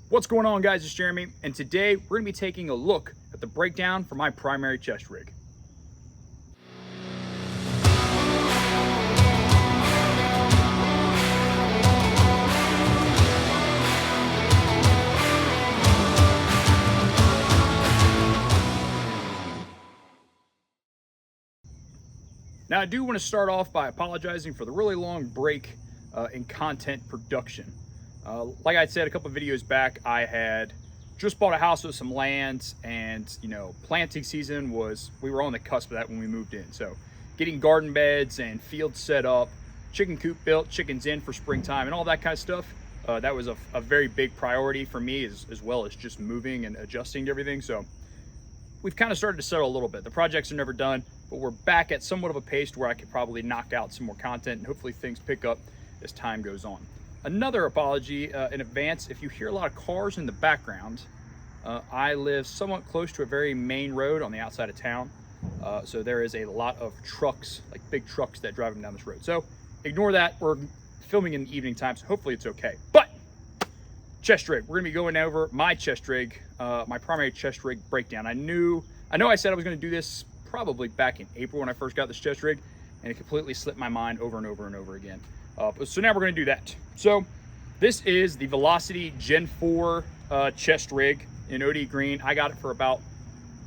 What's going on, guys? It's Jeremy, and today we're going to be taking a look at the breakdown for my primary chest rig. Now, I do want to start off by apologizing for the really long break in content production. Like I said a couple of videos back, I had just bought a house with some land, and planting season we were on the cusp of that when we moved in. So getting garden beds and fields set up, chicken coop built, chickens in for springtime, and all that kind of stuff. That was a very big priority for me, as well as just moving and adjusting to everything. So we've kind of started to settle a little bit. The projects are never done, but we're back at somewhat of a pace where I could probably knock out some more content, and hopefully things pick up as time goes on. Another apology in advance if you hear a lot of cars in the background. I live somewhat close to a very main road on the outside of town, so there is a lot of trucks, like big trucks that drive them down this road. So ignore that. We're filming in the evening time, so hopefully it's okay. But chest rig, we're gonna be going over my chest rig, my primary chest rig breakdown. I know I said I was gonna do this probably back in April when I first got this chest rig, and it completely slipped my mind over and over and over again. So now we're gonna do that. So this is the Velocity Gen 4 chest rig in OD green. I got it for about,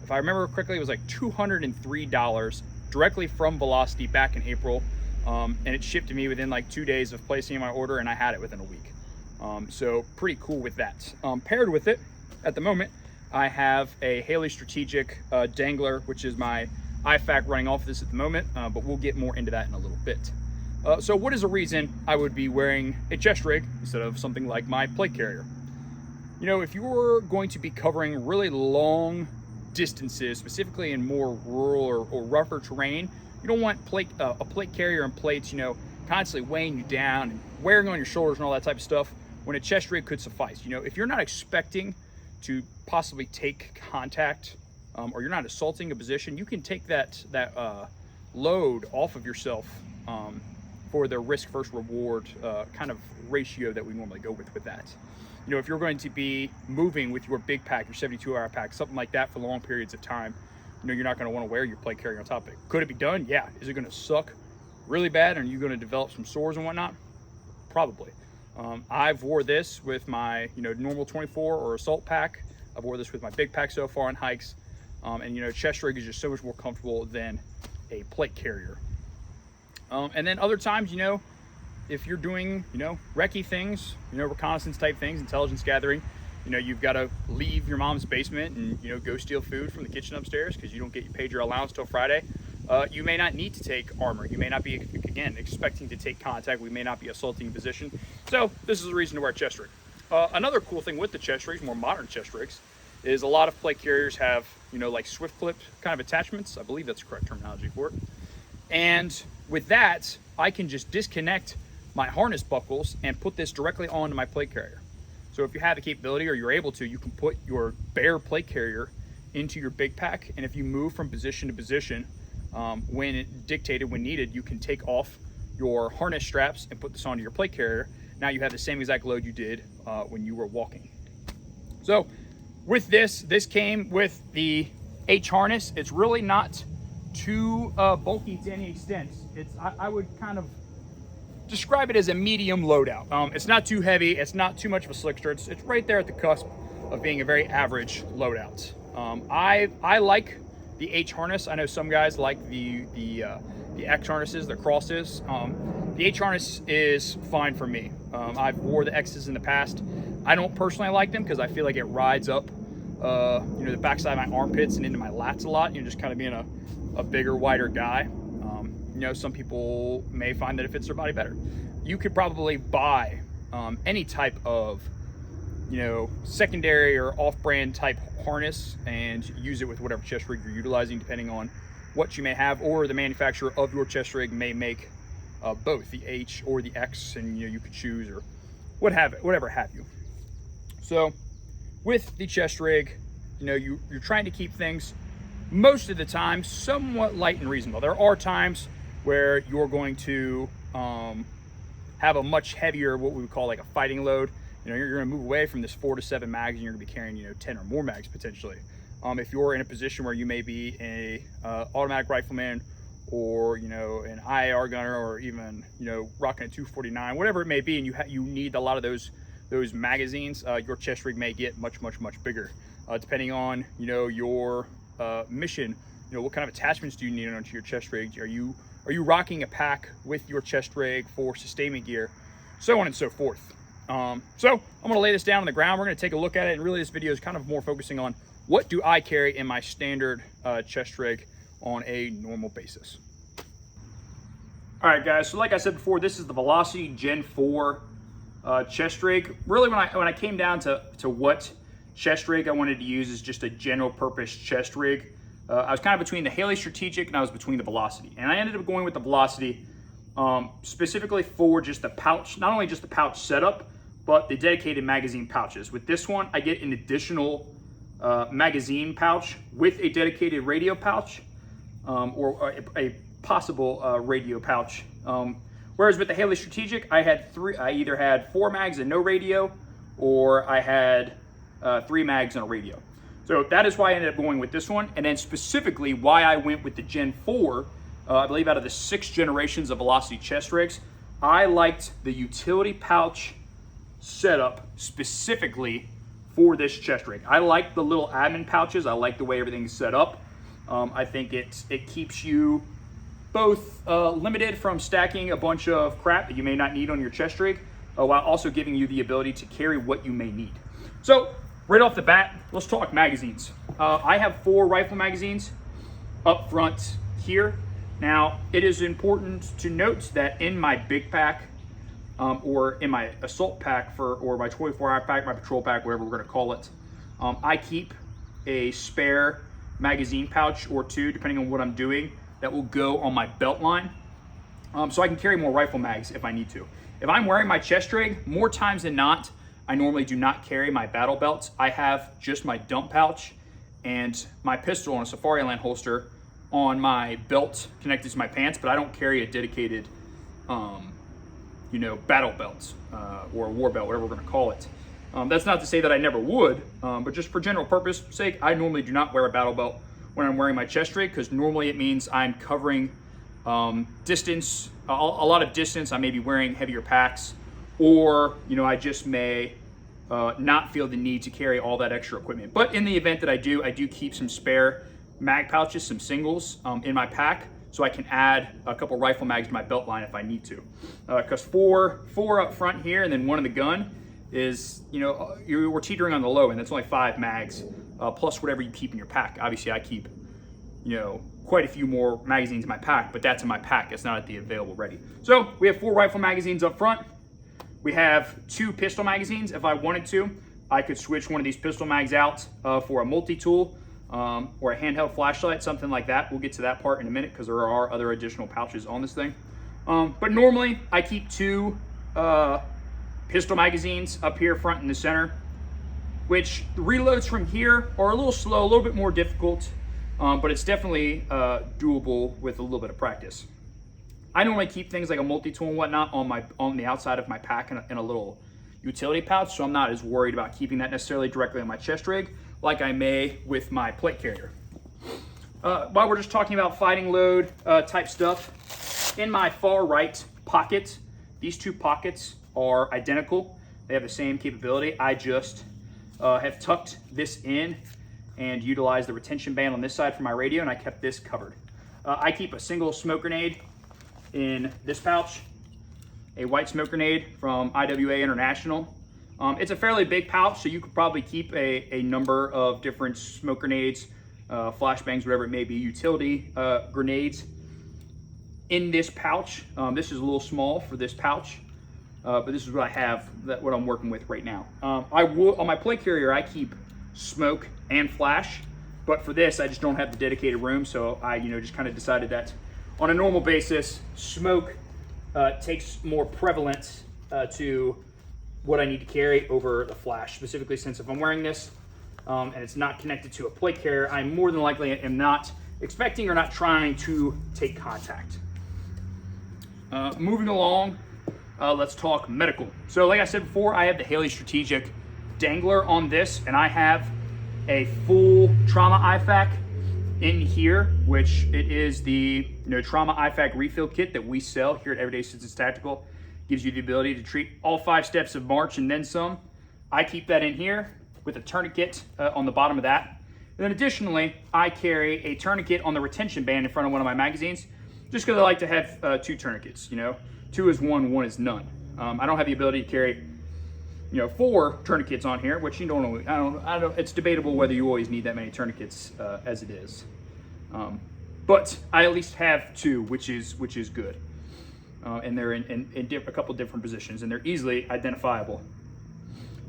if I remember correctly, it was like $203 directly from Velocity back in April. And it shipped to me within like 2 days of placing my order, and I had it within a week. So pretty cool with that. Paired with it, at the moment, I have a Haley Strategic dangler, which is my IFAC running off this at the moment, but we'll get more into that in a little bit. So what is a reason I would be wearing a chest rig instead of something like my plate carrier? If you're going to be covering really long distances, specifically in more rural or rougher terrain, you don't want a plate carrier and plates, constantly weighing you down and wearing on your shoulders and all that type of stuff, when a chest rig could suffice. If you're not expecting to possibly take contact, or you're not assaulting a position, you can take that load off of yourself for the risk versus reward kind of ratio that we normally go with that. If you're going to be moving with your big pack, your 72-hour pack, something like that for long periods of time, you're not going to want to wear your plate carrier on top of it. Could it be done? Yeah. Is it going to suck really bad, and are you going to develop some sores and whatnot? Probably. I've wore this with my normal 24 or assault pack. I've wore this with my big pack so far on hikes, and chest rig is just so much more comfortable than a plate carrier. And then other times, if you're doing recce things, reconnaissance type things, intelligence gathering, you've got to leave your mom's basement and go steal food from the kitchen upstairs because you don't get paid your allowance till Friday. You may not need to take armor. You may not be, again, expecting to take contact. We may not be assaulting a position. So this is a reason to wear a chest rig. Another cool thing with the chest rigs, more modern chest rigs, is a lot of plate carriers have, like swift clip kind of attachments. I believe that's the correct terminology for it. And with that, I can just disconnect my harness buckles and put this directly onto my plate carrier. So if you have the capability, or you're able to, you can put your bare plate carrier into your big pack. And if you move from position to position, when dictated, when needed, you can take off your harness straps and put this onto your plate carrier. Now you have the same exact load you did when you were walking. So with this came with the H harness. It's really not too bulky to any extent. I would kind of describe it as a medium loadout. It's not too heavy. It's not too much of a slickster. It's right there at the cusp of being a very average loadout. I like the H harness. I know some guys like the X harnesses, the crosses. The H harness is fine for me. I've wore the X's in the past. I don't personally like them because I feel like it rides up the backside of my armpits and into my lats a lot. Just kind of being a bigger, wider guy. Some people may find that it fits their body better. You could probably buy any type of secondary or off-brand type harness and use it with whatever chest rig you're utilizing, depending on what you may have, or the manufacturer of your chest rig may make both the H or the X, and you could choose or whatever have you. So with the chest rig, you're trying to keep things most of the time somewhat light and reasonable. There are times where you're going to have a much heavier, what we would call like a fighting load. you're going to move away from this 4 to 7 mags, and you're going to be carrying 10 or more mags potentially. If you're in a position where you may be a automatic rifleman, or an IAR gunner, or even rocking a 249, whatever it may be, and you need a lot of those magazines, your chest rig may get much bigger, depending on your mission. What kind of attachments do you need onto your chest rig? Are you rocking a pack with your chest rig for sustainment gear, so on and so forth. So I'm going to lay this down on the ground. We're going to take a look at it, and really this video is kind of more focusing on what do I carry in my standard chest rig on a normal basis. All right, guys, so like I said before, this is the Velocity Gen 4 chest rig. Really, when I came down to what chest rig I wanted to use is just a general purpose chest rig. I was kind of between the Haley Strategic and I was between the Velocity. And I ended up going with the Velocity specifically for just the pouch, not only just the pouch setup, but the dedicated magazine pouches. With this one, I get an additional magazine pouch with a dedicated radio pouch, or a possible radio pouch. Whereas with the Haley Strategic, I either had 4 mags and no radio, or I had 3 mags and a radio. So that is why I ended up going with this one. And then specifically why I went with the Gen 4, I believe out of the 6 generations of Velocity chest rigs, I liked the utility pouch setup specifically for this chest rig. I like the little admin pouches. I like the way everything's set up. I think it keeps you both limited from stacking a bunch of crap that you may not need on your chest rig, while also giving you the ability to carry what you may need. So right off the bat, let's talk magazines. I have 4 rifle magazines up front here. Now, it is important to note that in my big pack, or in my assault pack or my 24-hour pack, my patrol pack, whatever we're going to call it, I keep a spare magazine pouch or 2, depending on what I'm doing, that will go on my belt line, so I can carry more rifle mags if I need to. If I'm wearing my chest rig, more times than not, I normally do not carry my battle belts. I have just my dump pouch and my pistol in a Safariland holster on my belt connected to my pants, but I don't carry a dedicated battle belt or a war belt, whatever we're going to call it. That's not to say that I never would, but just for general purpose sake, I normally do not wear a battle belt when I'm wearing my chest rig, because normally it means I'm covering distance, a lot of distance. I may be wearing heavier packs, or I just may not feel the need to carry all that extra equipment. But in the event that I do keep some spare mag pouches, some singles in my pack, so I can add a couple rifle mags to my belt line if I need to. Because four up front here and then 1 in the gun is, we're teetering on the low end. That's only 5 mags, plus whatever you keep in your pack. Obviously, I keep, quite a few more magazines in my pack, but that's in my pack. It's not at the available ready. So we have 4 rifle magazines up front. We have 2 pistol magazines. If I wanted to, I could switch one of these pistol mags out for a multi-tool, or a handheld flashlight, something like that. We'll get to that part in a minute, because there are other additional pouches on this thing. But normally I keep 2 pistol magazines up here front in the center, which the reloads from here are a little slow, a little bit more difficult, but it's definitely doable with a little bit of practice. I normally keep things like a multi-tool and whatnot on the outside of my pack in a little utility pouch, so I'm not as worried about keeping that necessarily directly on my chest rig like I may with my plate carrier. While we're just talking about fighting load type stuff, in my far right pocket, these 2 pockets are identical. They have the same capability. I just have tucked this in and utilized the retention band on this side for my radio, and I kept this covered. I keep a single smoke grenade in this pouch, a white smoke grenade from IWA International. It's a fairly big pouch, so you could probably keep a number of different smoke grenades, flashbangs, whatever it may be, utility grenades in this pouch. This is a little small for this pouch, but this is what I have, what I'm working with right now. On my plate carrier, I keep smoke and flash, but for this, I just don't have the dedicated room, so I just kind of decided that on a normal basis, smoke takes more prevalence to what I need to carry over the flash, specifically since if I'm wearing this and it's not connected to a plate carrier, I more than likely am not expecting or not trying to take contact. Moving along, let's talk medical. So like I said before, I have the Haley Strategic dangler on this, and I have a full trauma IFAK in here, which it is the trauma IFAK refill kit that we sell here at Everyday Assistance Tactical. Gives you the ability to treat all 5 steps of March and then some. I keep that in here with a tourniquet on the bottom of that. And then additionally, I carry a tourniquet on the retention band in front of one of my magazines, just because I like to have 2 tourniquets. 2 is one is none. I don't have the ability to carry 4 tourniquets on here, which you don't. I don't. It's debatable whether you always need that many tourniquets as it is. But I at least have 2, which is good. And they're in a couple different positions, and they're easily identifiable.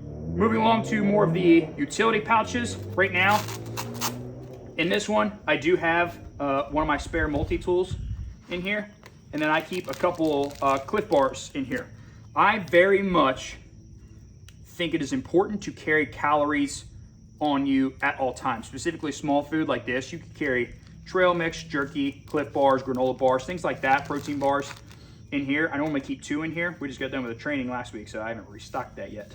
Moving along to more of the utility pouches. Right now, in this one, I do have one of my spare multi-tools in here, and then I keep a couple Cliff Bars in here. I very much think it is important to carry calories on you at all times, specifically small food like this. You can carry trail mix, jerky, Cliff Bars, granola bars, things like that, protein bars in here. I normally keep 2 in here. We just got done with the training last week, so I haven't restocked that yet.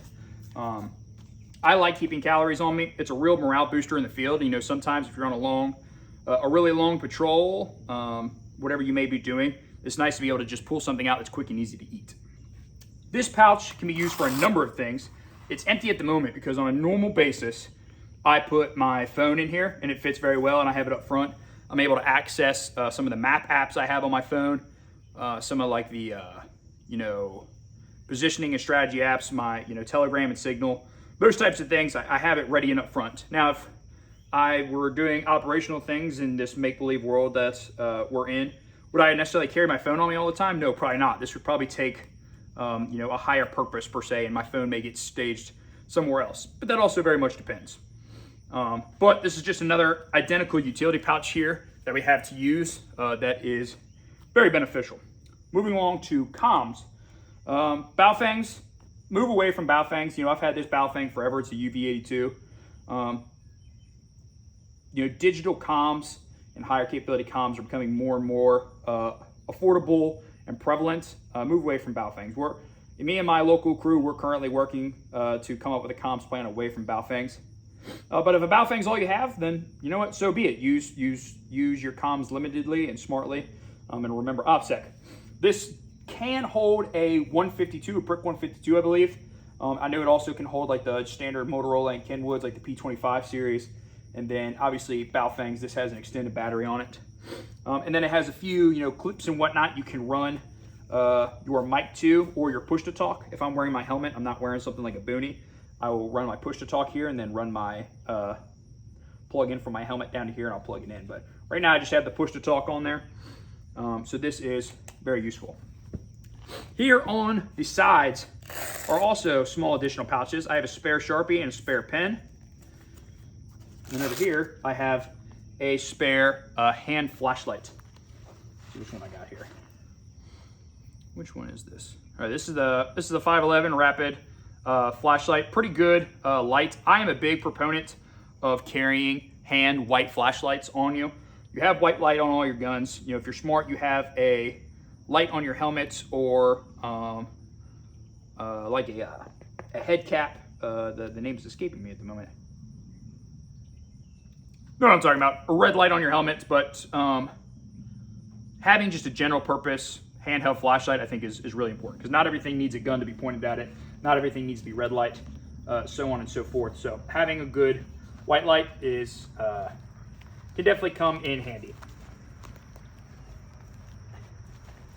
I like keeping calories on me. It's a real morale booster in the field. Sometimes if you're on a really long patrol, whatever you may be doing, it's nice to be able to just pull something out that's quick and easy to eat. This pouch can be used for a number of things. It's empty at the moment because on a normal basis, I put my phone in here and it fits very well, and I have it up front. I'm able to access some of the map apps I have on my phone, some of like the, positioning and strategy apps, my, Telegram and Signal, those types of things. I have it ready and up front. Now, if I were doing operational things in this make-believe world that we're in, would I necessarily carry my phone on me all the time? No, probably not. This would probably take, a higher purpose per se, and my phone may get staged somewhere else. But that also very much depends. But this is just another identical utility pouch here that we have to use that is very beneficial. Moving along to comms. Baofangs, move away from Baofangs. I've had this Baofang forever. It's a UV82. Digital comms and higher capability comms are becoming more and more affordable and prevalent. Move away from Baofangs. Me and my local crew, we're currently working to come up with a comms plan away from Baofangs. But if a Baofang's all you have, then you know what? So be it. Use your comms limitedly and smartly. And remember OPSEC. This can hold a 152, a brick 152, I believe. I know it also can hold like the standard Motorola and Kenwoods, like the P25 series. And then obviously Baofangs, this has an extended battery on it. And then it has a few, clips and whatnot you can run your mic to or your push to talk. If I'm wearing my helmet, I'm not wearing something like a boonie, I will run my push to talk here and then run my plug in from my helmet down to here, and I'll plug it in. But right now I just have the push to talk on there. So this is very useful. Here on the sides are also small additional pouches. I have a spare Sharpie and a spare pen. And over here, I have a spare hand flashlight. Let's see which one I got here. Which one is this? All right, this is the 511 Rapid flashlight. Pretty good light. I am a big proponent of carrying hand white flashlights on you. You have white light on all your guns. If you're smart, you have a light on your helmets or like a head cap. The name is escaping me at the moment. You know what I'm talking about. A red light on your helmets, but having just a general purpose handheld flashlight I think is really important, because not everything needs a gun to be pointed at it. Not everything needs to be red light, so on and so forth. So having a good white light is can definitely come in handy.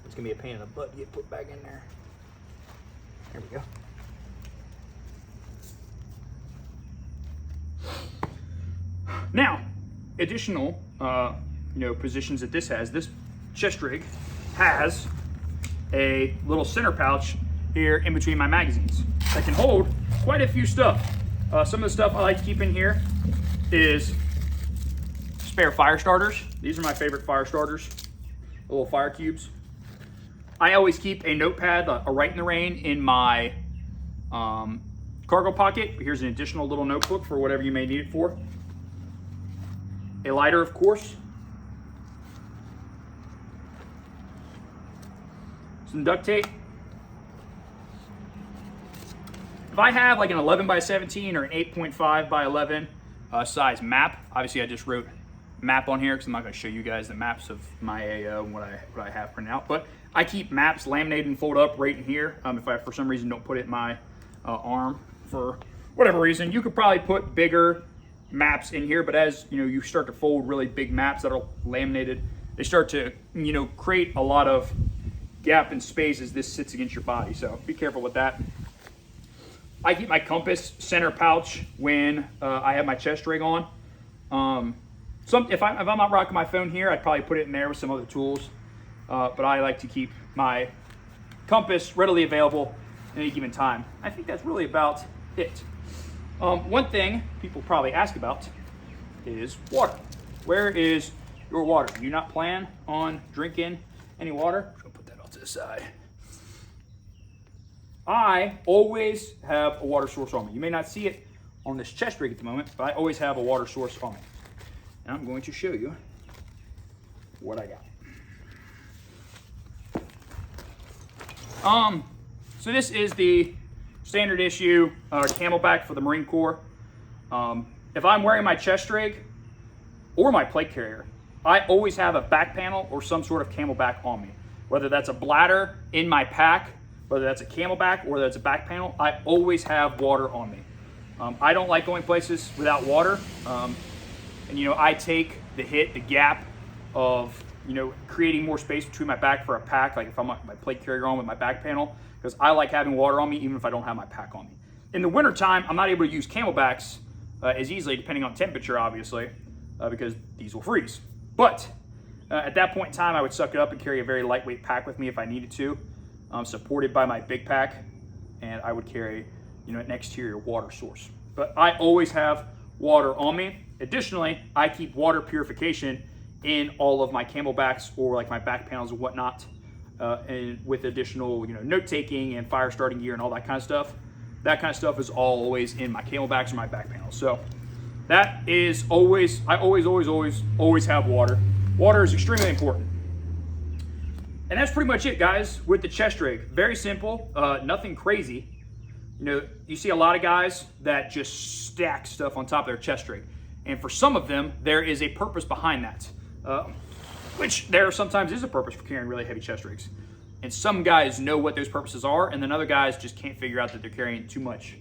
It's gonna be a pain in the butt to get put back in there. There we go. Now, additional positions that this has, this chest rig has a little center pouch here in between my magazines that can hold quite a few stuff. Some of the stuff I like to keep in here is spare fire starters. These are my favorite fire starters, the little fire cubes. I always keep a notepad, a Right in the Rain, in my cargo pocket. Here's an additional little notebook for whatever you may need it for. A lighter, of course. Some duct tape. If I have like an 11 by 17 or an 8.5 by 11 size map, obviously I just wrote map on here because I'm not going to show you guys the maps of my AO and what I have printed out. But I keep maps laminated and folded up right in here. If I for some reason don't put it in my arm for whatever reason, you could probably put bigger maps in here. But as you know, you start to fold really big maps that are laminated, they start to create a lot of gap and space as this sits against your body. So be careful with that. I keep my compass center pouch when I have my chest rig on. If I'm not rocking my phone here, I'd probably put it in there with some other tools. But I like to keep my compass readily available at any given time. I think that's really about it. One thing people probably ask about is water. Where is your water? Do you not plan on drinking any water? I'm gonna put that off to the side. I always have a water source on me. You may not see it on this chest rig at the moment, but I always have a water source on me. And I'm going to show you what I got. So this is the standard issue Camelback for the Marine Corps. If I'm wearing my chest rig or my plate carrier, I always have a back panel or some sort of Camelback on me. Whether that's a bladder in my pack, whether that's a Camelback or that's a back panel, I always have water on me. I don't like going places without water. And I take the hit, the gap of, creating more space between my back for a pack, like if I'm my plate carrier on with my back panel, because I like having water on me even if I don't have my pack on me. In the wintertime, I'm not able to use Camelbacks as easily, depending on temperature, obviously, because these will freeze. But at that point in time, I would suck it up and carry a very lightweight pack with me if I needed to, supported by my big pack, and I would carry, an exterior water source. But I always have water on me. Additionally, I keep water purification in all of my Camelbacks or like my back panels and whatnot, and with additional, note taking and fire starting gear and all that kind of stuff. That kind of stuff is always in my Camelbacks or my back panels. So that is always, I always have water. Water is extremely important. And that's pretty much it, guys, with the chest rig. Very simple, nothing crazy. You see a lot of guys that just stack stuff on top of their chest rig. And for some of them, there is a purpose behind that, which there sometimes is a purpose for carrying really heavy chest rigs. And some guys know what those purposes are, and then other guys just can't figure out that they're carrying too much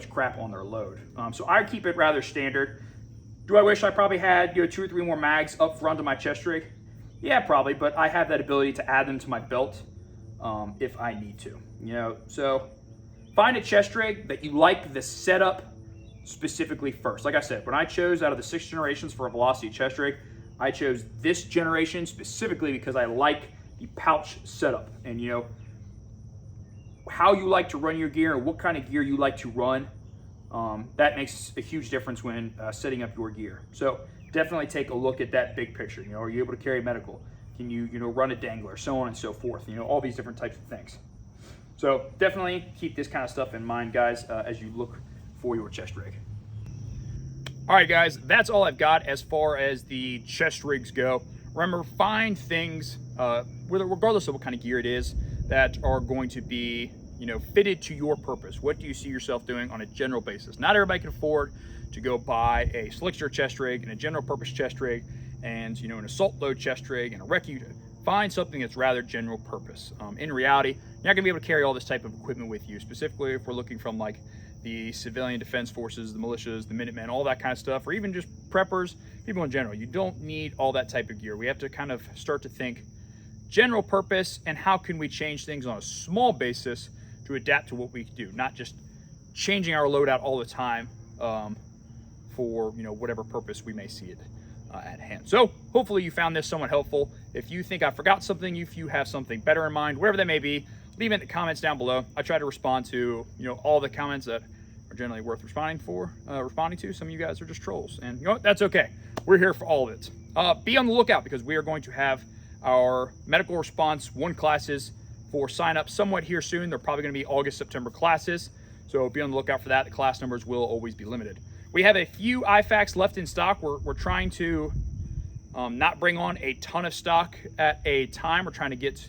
crap on their load. So I keep it rather standard. Do I wish I probably had 2 or 3 more mags up front of my chest rig? Yeah, probably, but I have that ability to add them to my belt if I need to. So find a chest rig that you like the setup specifically first. Like I said, when I chose out of the 6 generations for a Velocity chest rig, I chose this generation specifically because I like the pouch setup and how you like to run your gear and what kind of gear you like to run. That makes a huge difference when setting up your gear. So definitely take a look at that big picture. Are you able to carry medical? Can you run a dangler, so on and so forth? All these different types of things. So definitely keep this kind of stuff in mind, guys, as you look for your chest rig. All right, guys, that's all I've got as far as the chest rigs go. Remember, find things, regardless of what kind of gear it is, that are going to be, fitted to your purpose. What do you see yourself doing on a general basis? Not everybody can afford to go buy a Slickster chest rig and a general purpose chest rig and, an assault load chest rig and a rec unit. Find something that's rather general purpose. In reality, you're not gonna be able to carry all this type of equipment with you, specifically if we're looking from like the civilian defense forces, the militias, the Minutemen, all that kind of stuff, or even just preppers, people in general. You don't need all that type of gear. We have to kind of start to think general purpose and how can we change things on a small basis to adapt to what we do, not just changing our loadout all the time for whatever purpose we may see it at hand. So hopefully you found this somewhat helpful. If you think I forgot something, if you have something better in mind, whatever that may be, leave it in the comments down below. I try to respond to all the comments that are generally worth responding to. Some of you guys are just trolls, and that's okay. We're here for all of it. Be on the lookout because we are going to have our medical response 1 classes for sign up somewhat here soon. They're probably going to be August, September classes, so be on the lookout for that. The class numbers will always be limited. We have a few IFAKs left in stock. We're trying to not bring on a ton of stock at a time. We're trying to get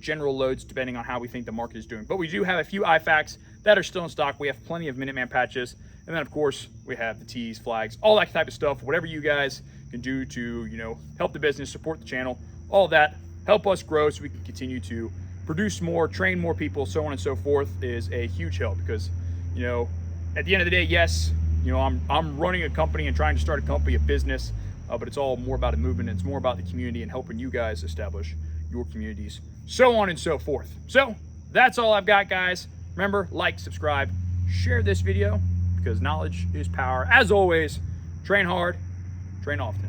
general loads depending on how we think the market is doing. But we do have a few IFAKs that are still in stock. We have plenty of Minuteman patches. And then, of course, we have the tees, flags, all that type of stuff. Whatever you guys can do to, you know, help the business, support the channel, all of that, help us grow so we can continue to produce more, train more people, so on and so forth, is a huge help. Because, you know, at the end of the day, yes, you know, I'm running a company and trying to start a company, a business, but it's all more about a movement. It's more about the community and helping you guys establish your communities, so on and so forth. So that's all I've got, guys. Remember, like, subscribe, share this video, because knowledge is power. As always, train hard, train often.